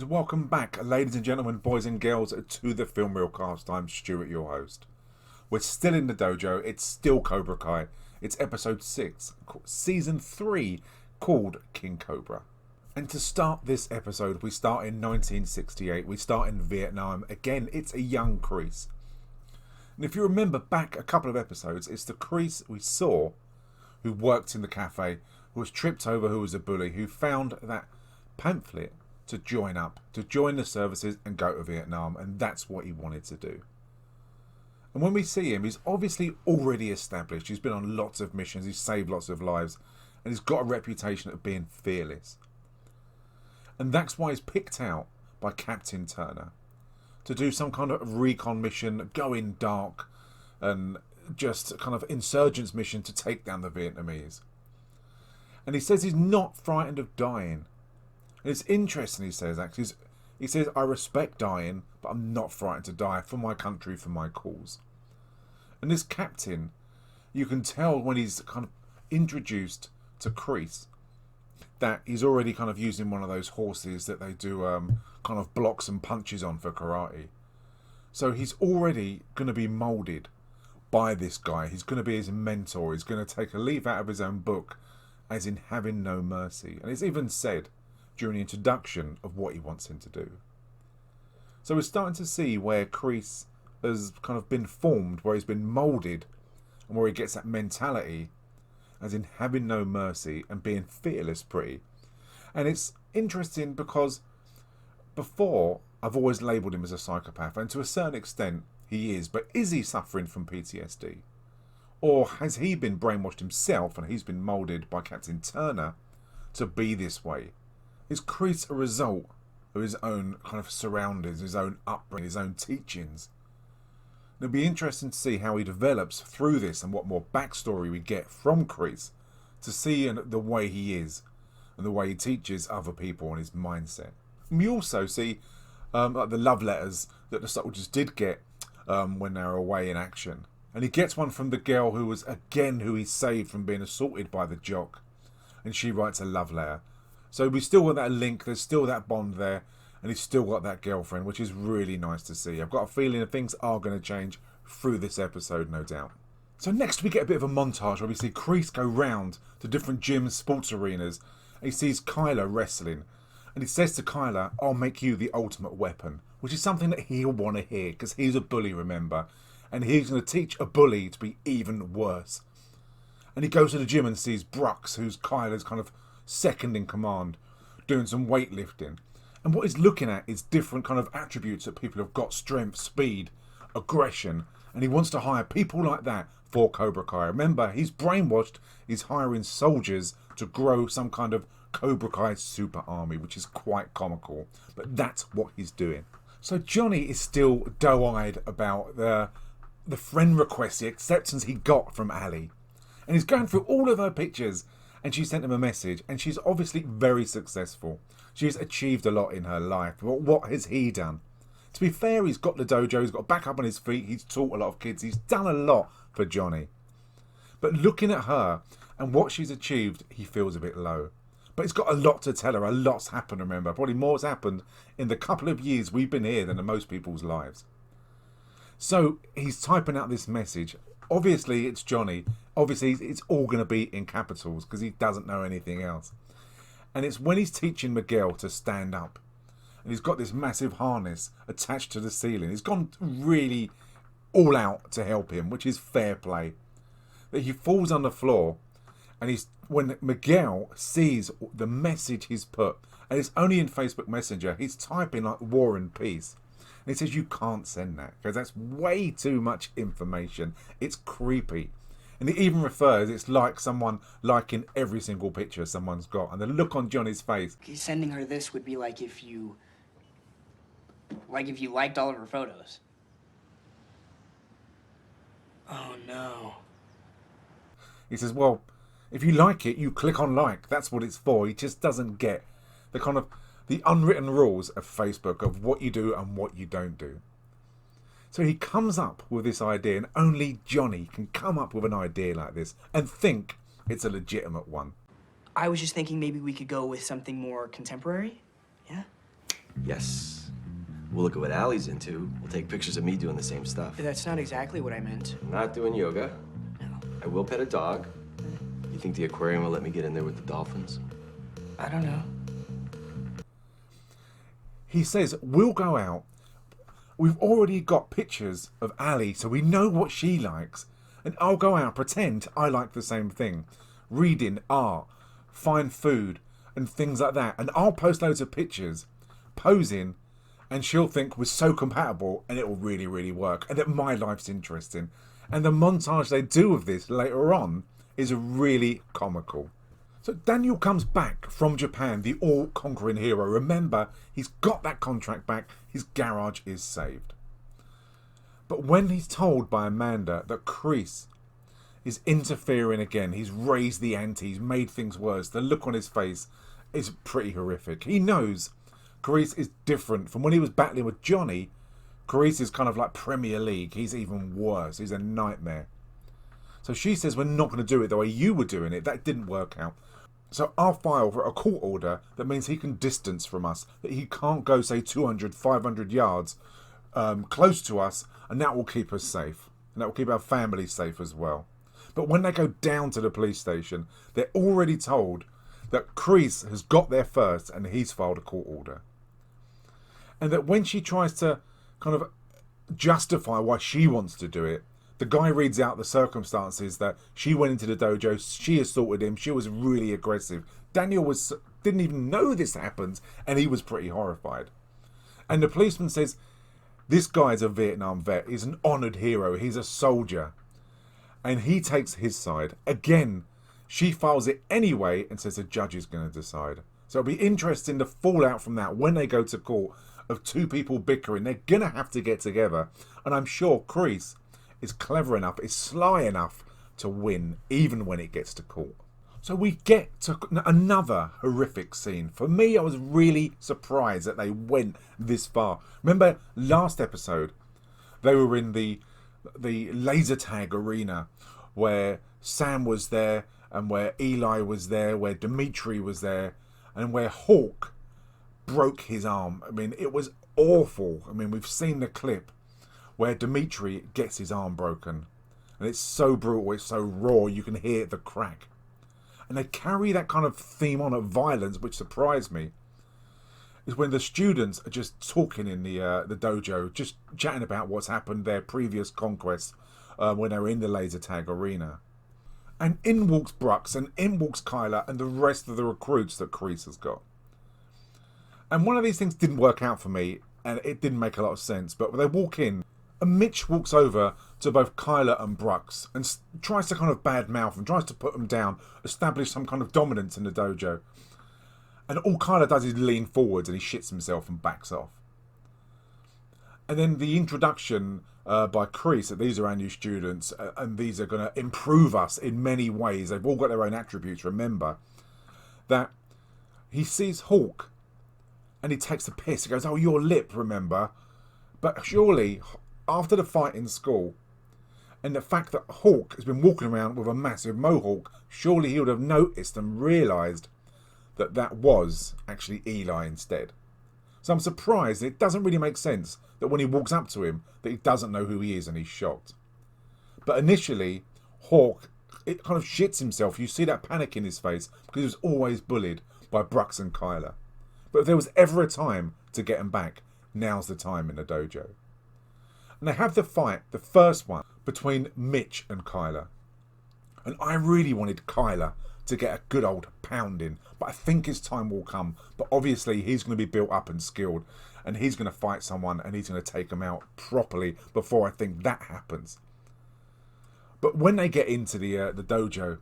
And welcome back, ladies and gentlemen, boys and girls, to the Film Reelcast. I'm Stuart, your host. We're still in the dojo. It's still Cobra Kai. It's episode 6, season 3, called King Cobra. And to start this episode, we start in 1968. We start in Vietnam. Again, it's a young Kreese. And if you remember back a couple of episodes, it's the Kreese we saw who worked in the cafe, who was tripped over, who was a bully, who found that pamphlet to join the services and go to Vietnam, and that's what he wanted to do. And when we see him, he's obviously already established. He's been on lots of missions, he's saved lots of lives, and he's got a reputation of being fearless. And that's why he's picked out by Captain Turner to do some kind of recon mission, go in dark, and just kind of insurgents mission to take down the Vietnamese. And he says he's not frightened of dying. And it's interesting, he says, actually. He says, I respect dying, but I'm not frightened to die for my country, for my cause. And this captain, you can tell when he's kind of introduced to Kreese that he's already kind of using one of those horses that they do kind of blocks and punches on for karate. So he's already going to be moulded by this guy. He's going to be his mentor. He's going to take a leaf out of his own book, as in having no mercy. And it's even said during the introduction of what he wants him to do. So we're starting to see where Kreese has kind of been formed, where he's been moulded, and where he gets that mentality, as in having no mercy and being fearless pretty. And it's interesting because before, I've always labelled him as a psychopath, and to a certain extent he is, but is he suffering from PTSD? Or has he been brainwashed himself and he's been moulded by Captain Turner to be this way? Is Kreese a result of his own kind of surroundings, his own upbringing, his own teachings? It'll be interesting to see how he develops through this and what more backstory we get from Kreese to see the way he is and the way he teaches other people and his mindset. And we also see like the love letters that the soldiers did get when they were away in action. And he gets one from the girl who was, again, who he saved from being assaulted by the jock. And she writes a love letter. So we still got that link, there's still that bond there, and he's still got that girlfriend, which is really nice to see. I've got a feeling that things are going to change through this episode, no doubt. So next we get a bit of a montage where we see Kreese go round to different gyms, sports arenas, and he sees Kyla wrestling. And he says to Kyla, I'll make you the ultimate weapon, which is something that he'll want to hear, because he's a bully, remember, and he's going to teach a bully to be even worse. And he goes to the gym and sees Brooks, who's Kyla's kind of second in command, doing some weightlifting. And what he's looking at is different kind of attributes that people have got: strength, speed, aggression, and he wants to hire people like that for Cobra Kai. Remember, he's brainwashed, he's hiring soldiers to grow some kind of Cobra Kai super army, which is quite comical, but that's what he's doing. So Johnny is still doe-eyed about the friend request, the acceptance he got from Ali, and he's going through all of her pictures. And she sent him a message, and she's obviously very successful. She's achieved a lot in her life. But what has he done? To be fair, he's got the dojo, he's got back up on his feet, he's taught a lot of kids, he's done a lot for Johnny. But looking at her and what she's achieved, he feels a bit low. But he's got a lot to tell her, a lot's happened, remember. Probably more's happened in the couple of years we've been here than in most people's lives. So he's typing out this message. Obviously, it's Johnny. Obviously, it's all going to be in capitals because he doesn't know anything else. And it's when he's teaching Miguel to stand up. And he's got this massive harness attached to the ceiling. He's gone really all out to help him, which is fair play. That he falls on the floor. And when Miguel sees the message he's put, and it's only in Facebook Messenger, he's typing like War and Peace. And he says, you can't send that because that's way too much information. It's creepy. And he even refers, it's like someone liking every single picture someone's got. And the look on Johnny's face. Sending her this would be like if you liked all of her photos. Oh no. He says, well, if you like it, you click on like. That's what it's for. He just doesn't get the kind of the unwritten rules of Facebook of what you do and what you don't do. So he comes up with this idea, and only Johnny can come up with an idea like this and think it's a legitimate one. I was just thinking maybe we could go with something more contemporary. Yeah? Yes. We'll look at what Allie's into. We'll take pictures of me doing the same stuff. That's not exactly what I meant. I'm not doing yoga. No. I will pet a dog. You think the aquarium will let me get in there with the dolphins? I don't know. He says, we'll go out. We've already got pictures of Ali, so we know what she likes. And I'll go out, pretend I like the same thing. Reading, art, fine food, and things like that. And I'll post loads of pictures, posing, and she'll think we're so compatible and it will really, really work. And that my life's interesting. And the montage they do of this later on is really comical. So Daniel comes back from Japan, the all-conquering hero. Remember, he's got that contract back. His garage is saved. But when he's told by Amanda that Chris is interfering again, he's raised the ante, he's made things worse, the look on his face is pretty horrific. He knows Chris is different from when he was battling with Johnny. Chris is kind of like Premier League. He's even worse. He's a nightmare. So she says, we're not going to do it the way you were doing it. That didn't work out. So I'll file for a court order that means he can distance from us, that he can't go, say, 200, 500 yards close to us, and that will keep us safe. And that will keep our family safe as well. But when they go down to the police station, they're already told that Chris has got there first and he's filed a court order. And that when she tries to kind of justify why she wants to do it, the guy reads out the circumstances that she went into the dojo, she assaulted him, she was really aggressive. Daniel didn't even know this happened, and he was pretty horrified. And the policeman says, this guy's a Vietnam vet, he's an honoured hero, he's a soldier. And he takes his side. Again, she files it anyway and says the judge is going to decide. So it'll be interesting the fallout from that when they go to court of two people bickering. They're going to have to get together. And I'm sure Chris is clever enough, is sly enough to win, even when it gets to court. So we get to another horrific scene. For me, I was really surprised that they went this far. Remember last episode, they were in the laser tag arena where Sam was there and where Eli was there, where Dimitri was there, and where Hawk broke his arm. I mean, it was awful. I mean, we've seen the clip where Dimitri gets his arm broken. And it's so brutal, it's so raw, you can hear the crack. And they carry that kind of theme on of violence, which surprised me. Is when the students are just talking in the dojo, just chatting about what's happened, their previous conquests, when they were in the laser tag arena. And in walks Brooks, and in walks Kyler, and the rest of the recruits that Kreese has got. And one of these things didn't work out for me, and it didn't make a lot of sense, but when they walk in, and Mitch walks over to both Kyler and Brooks and tries to kind of badmouth them, tries to put them down, establish some kind of dominance in the dojo. And all Kyler does is lean forwards and he shits himself and backs off. And then the introduction by Kreese that these are our new students and these are going to improve us in many ways. They've all got their own attributes, remember. That he sees Hawk and he takes the piss. He goes, oh, your lip, remember. But surely, after the fight in school, and the fact that Hawk has been walking around with a massive mohawk, surely he would have noticed and realised that that was actually Eli instead. So I'm surprised. It doesn't really make sense that when he walks up to him that he doesn't know who he is and he's shocked. But initially, Hawk, it kind of shits himself. You see that panic in his face because he was always bullied by Brooks and Kyler. But if there was ever a time to get him back, now's the time in the dojo. And they have the fight, the first one, between Mitch and Kyler. And I really wanted Kyler to get a good old pounding, but I think his time will come. But obviously he's going to be built up and skilled, and he's going to fight someone and he's going to take him out properly before I think that happens. But when they get into the dojo,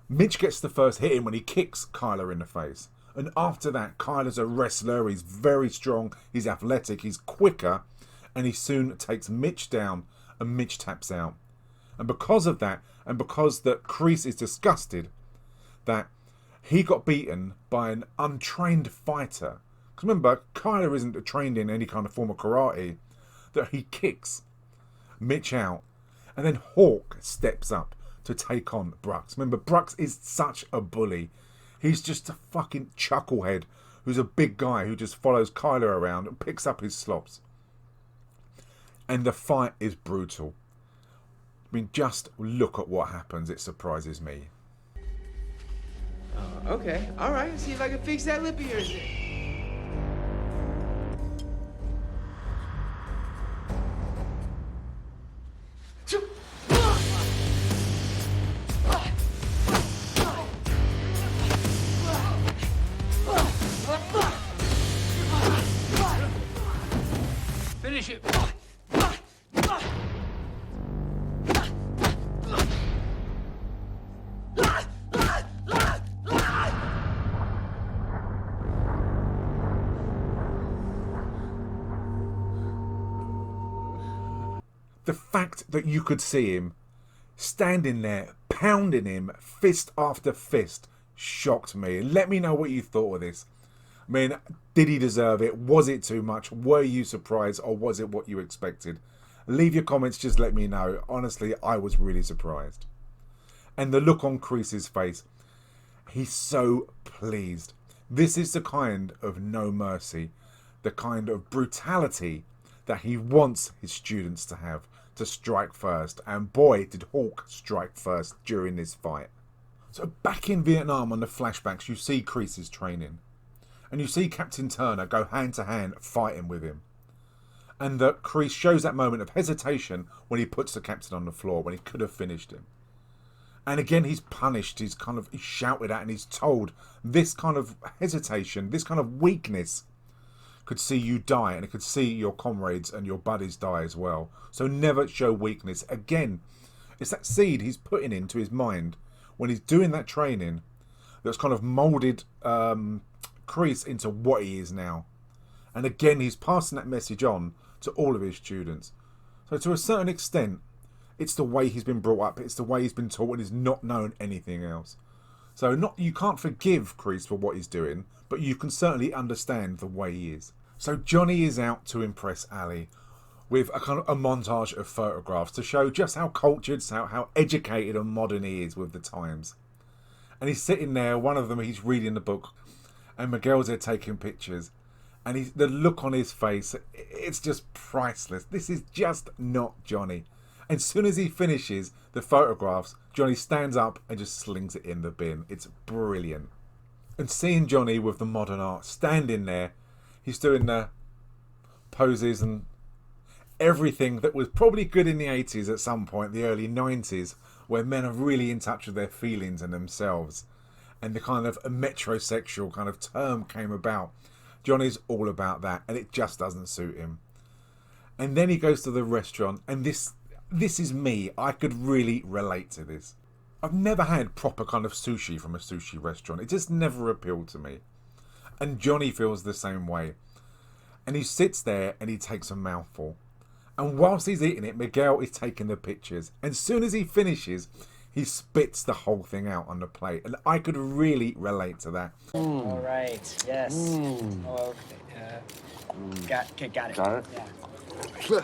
Mitch gets the first hit in when he kicks Kyler in the face. And after that, Kyler's a wrestler, he's very strong, he's athletic, he's quicker, and he soon takes Mitch down and Mitch taps out. And because of that, and because that Kreese is disgusted that he got beaten by an untrained fighter. Because remember, Kyler isn't trained in any kind of form of karate. That he kicks Mitch out. And then Hawk steps up to take on Brooks. Remember, Brooks is such a bully. He's just a fucking chucklehead who's a big guy who just follows Kyler around and picks up his slops. And the fight is brutal. I mean, just look at what happens. It surprises me. Okay, all right. See if I can fix that lip of yours then. Finish it. The fact that you could see him standing there, pounding him, fist after fist, shocked me. Let me know what you thought of this. I mean, did he deserve it? Was it too much? Were you surprised, or was it what you expected? Leave your comments, just let me know. Honestly, I was really surprised. And the look on Kreese's face, he's so pleased. This is the kind of no mercy, the kind of brutality that he wants his students to have, to strike first. And boy, did Hawk strike first during this fight. So back in Vietnam on the flashbacks, you see Kreese's training. And you see Captain Turner go hand to hand fighting with him. And that Kreese shows that moment of hesitation when he puts the captain on the floor, when he could have finished him. And again, he's punished, he's shouted at, and he's told this kind of hesitation, this kind of weakness could see you die, and it could see your comrades and your buddies die as well. So never show weakness. Again, it's that seed he's putting into his mind when he's doing that training that's kind of moulded Kreese into what he is now. And again, he's passing that message on to all of his students. So to a certain extent, it's the way he's been brought up, it's the way he's been taught, and he's not known anything else. So you can't forgive Kreese for what he's doing, but you can certainly understand the way he is. So Johnny is out to impress Ali with a kind of a montage of photographs to show just how cultured, how educated and modern he is with the times. And he's sitting there, one of them, he's reading the book, and Miguel's there taking pictures. And the look on his face, it's just priceless. This is just not Johnny. And as soon as he finishes the photographs, Johnny stands up and just slings it in the bin. It's brilliant. And seeing Johnny with the modern art standing there, he's doing the poses and everything that was probably good in the 80s at some point, the early 90s, where men are really in touch with their feelings and themselves. And the kind of a metrosexual kind of term came about. Johnny's all about that, and it just doesn't suit him. And then he goes to the restaurant, and this is me. I could really relate to this. I've never had proper kind of sushi from a sushi restaurant. It just never appealed to me. And Johnny feels the same way. And he sits there and he takes a mouthful. And whilst he's eating it, Miguel is taking the pictures. And as soon as he finishes, he spits the whole thing out on the plate. And I could really relate to that. All right. Yes. Oh, okay. Got it. Got it? Yeah.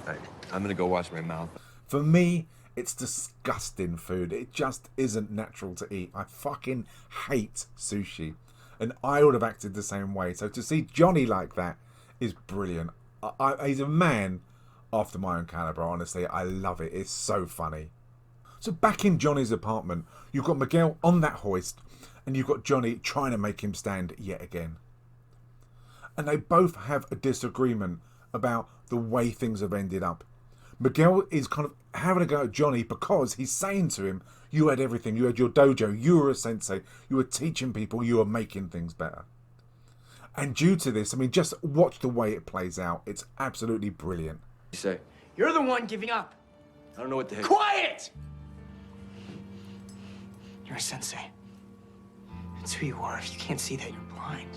Right, I'm gonna go wash my mouth. For me, it's disgusting food. It just isn't natural to eat. I fucking hate sushi. And I would have acted the same way. So to see Johnny like that is brilliant. He's a man after my own caliber, honestly. I love it. It's so funny. So back in Johnny's apartment, you've got Miguel on that hoist, and you've got Johnny trying to make him stand yet again. And they both have a disagreement about the way things have ended up. Miguel is kind of having a go at Johnny because he's saying to him, you had everything, you had your dojo, you were a sensei, you were teaching people, you were making things better. And due to this, I mean, just watch the way it plays out. It's absolutely brilliant. You say? You're the one giving up. I don't know what the heck. Quiet! You're a sensei. It's who you are. If you can't see that, you're blind.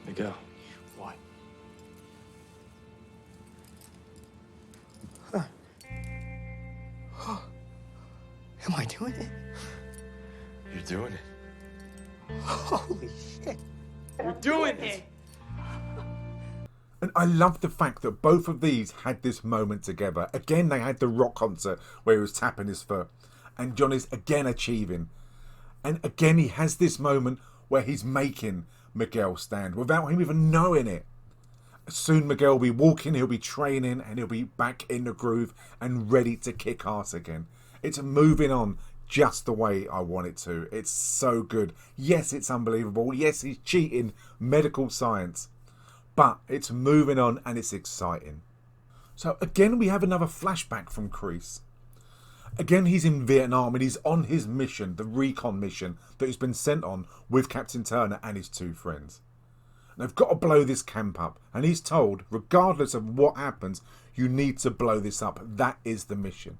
Miguel. What? Huh. Am I doing it? You're doing it. Holy shit. You're doing it. And I love the fact that both of these had this moment together. Again, they had the rock concert where he was tapping his foot. And Johnny's again achieving. And again, he has this moment where he's making Miguel stand without him even knowing it. Soon Miguel will be walking, he'll be training, and he'll be back in the groove and ready to kick ass again. It's moving on just the way I want it to. It's so good. Yes, it's unbelievable. Yes, he's cheating medical science. But it's moving on and it's exciting. So again, we have another flashback from Kreese. Again, he's in Vietnam and he's on his mission, the recon mission that he's been sent on with Captain Turner and his two friends. And they've got to blow this camp up. And he's told, regardless of what happens, you need to blow this up. That is the mission.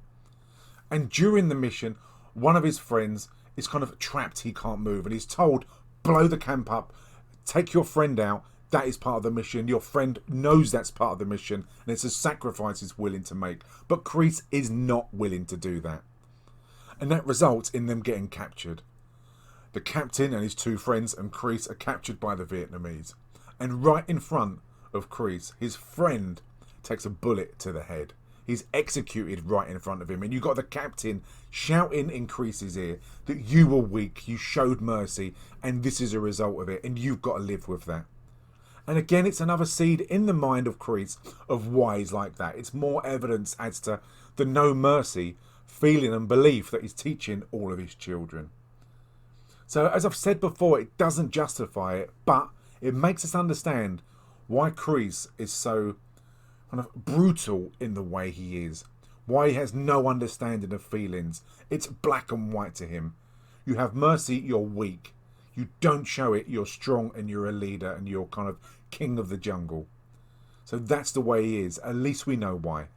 And during the mission, one of his friends is kind of trapped. He can't move. And he's told, blow the camp up, take your friend out. That is part of the mission. Your friend knows that's part of the mission. And it's a sacrifice he's willing to make. But Kreese is not willing to do that. And that results in them getting captured. The captain and his two friends and Kreese are captured by the Vietnamese. And right in front of Kreese, his friend takes a bullet to the head. He's executed right in front of him. And you've got the captain shouting in Kreese's ear that you were weak, you showed mercy, and this is a result of it. And you've got to live with that. And again, it's another seed in the mind of Kreese of why he's like that. It's more evidence as to the no mercy feeling and belief that he's teaching all of his children. So as I've said before, it doesn't justify it, but it makes us understand why Kreese is so kind of brutal in the way he is. Why he has no understanding of feelings. It's black and white to him. You have mercy, you're weak. You don't show it, you're strong and you're a leader and you're kind of king of the jungle. So that's the way he is. At least we know why.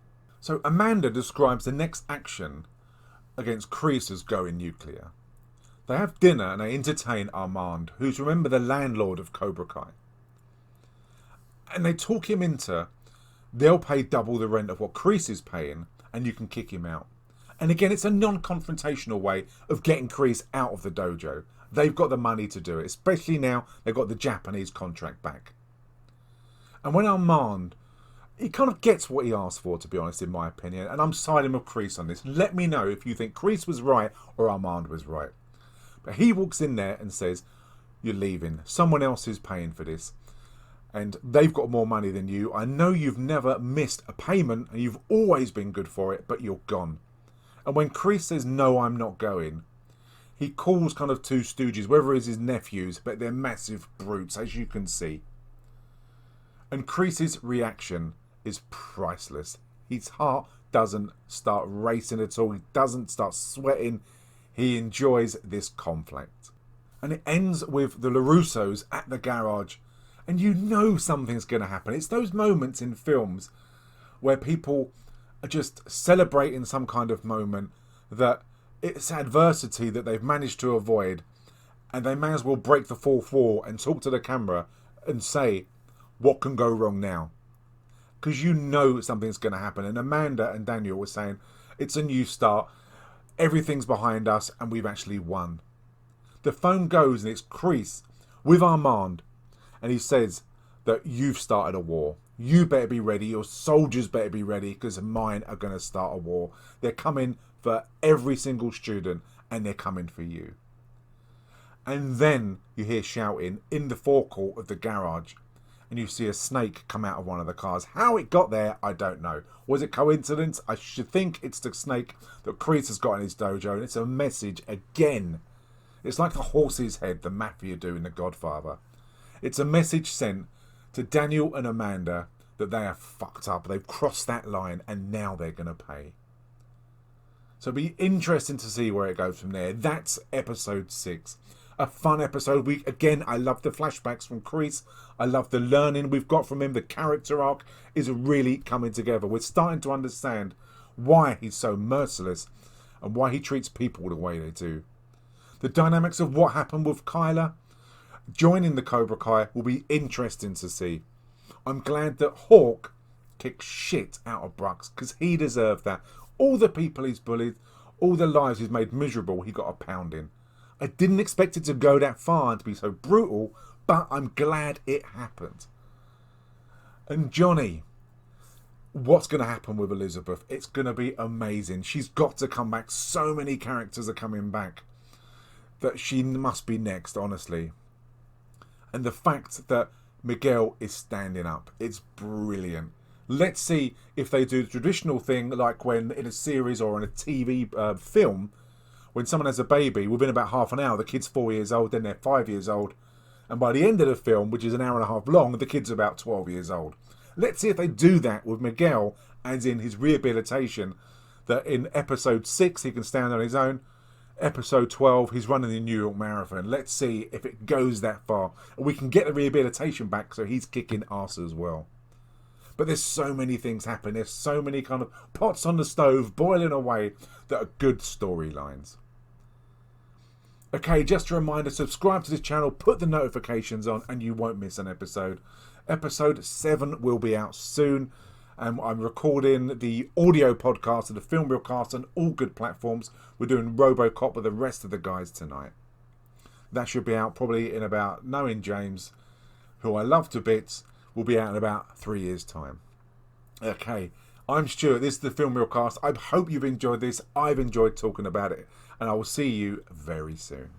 So Amanda describes the next action against Kreese as going nuclear. They have dinner and they entertain Armand, who's, remember, the landlord of Cobra Kai. And they talk him into, they'll pay double the rent of what Kreese is paying and you can kick him out. And again, it's a non-confrontational way of getting Kreese out of the dojo. They've got the money to do it, especially now they've got the Japanese contract back. And when Armand, he kind of gets what he asked for, to be honest, in my opinion. And I'm siding with Kreese on this. Let me know if you think Kreese was right or Armand was right. But he walks in there and says, you're leaving. Someone else is paying for this. And they've got more money than you. I know you've never missed a payment and you've always been good for it, but you're gone. And when Kreese says, no, I'm not going, he calls kind of two stooges, whether it's his nephews, but they're massive brutes, as you can see. And Kreese's reaction is priceless. His heart doesn't start racing at all. He doesn't start sweating. He enjoys this conflict. And it ends with the LaRussos at the garage. And you know something's going to happen. It's those moments in films where people are just celebrating some kind of moment that it's adversity that they've managed to avoid, and they may as well break the fourth wall and talk to the camera and say, what can go wrong now? Because you know something's going to happen. And Amanda and Daniel were saying, it's a new start, everything's behind us, and we've actually won. The phone goes and it's Kreese with Armand, and he says that you've started a war. You better be ready, your soldiers better be ready, because mine are going to start a war. They're coming for every single student, and they're coming for you. And then you hear shouting in the forecourt of the garage, and you see a snake come out of one of the cars. How it got there, I don't know. Was it coincidence? I should think it's the snake that Kreese has got in his dojo, and it's a message again. It's like the horse's head the mafia do in The Godfather. It's a message sent to Daniel and Amanda that they are fucked up. They've crossed that line, and now they're going to pay. So it'll be interesting to see where it goes from there. That's episode 6. A fun episode. Again, I love the flashbacks from Kreese. I love the learning we've got from him. The character arc is really coming together. We're starting to understand why he's so merciless and why he treats people the way they do. The dynamics of what happened with Kyla joining the Cobra Kai will be interesting to see. I'm glad that Hawk kicked shit out of Brooks, because he deserved that. All the people he's bullied, all the lives he's made miserable, he got a pounding. I didn't expect it to go that far and to be so brutal, but I'm glad it happened. And Johnny, what's going to happen with Elizabeth? It's going to be amazing. She's got to come back. So many characters are coming back that she must be next, honestly. And the fact that Miguel is standing up, it's brilliant. Let's see if they do the traditional thing, like when in a series or in a TV film, when someone has a baby, within about half an hour, the kid's 4 years old, then they're 5 years old. And by the end of the film, which is an hour and a half long, the kid's about 12 years old. Let's see if they do that with Miguel, as in his rehabilitation, that in episode 6 he can stand on his own. Episode 12, he's running the New York Marathon. Let's see if it goes that far. And we can get the rehabilitation back so he's kicking ass as well. But there's so many things happening. There's so many kind of pots on the stove boiling away that are good storylines. Okay, just a reminder, subscribe to this channel, put the notifications on, and you won't miss an episode. Episode 7 will be out soon. I'm recording the audio podcast of the Film Reel Cast on all good platforms. We're doing RoboCop with the rest of the guys tonight. That should be out probably in about, knowing James, who I love to bits, will be out in about 3 years' time. Okay, I'm Stuart. This is the Film Reel Cast. I hope you've enjoyed this. I've enjoyed talking about it. And I will see you very soon.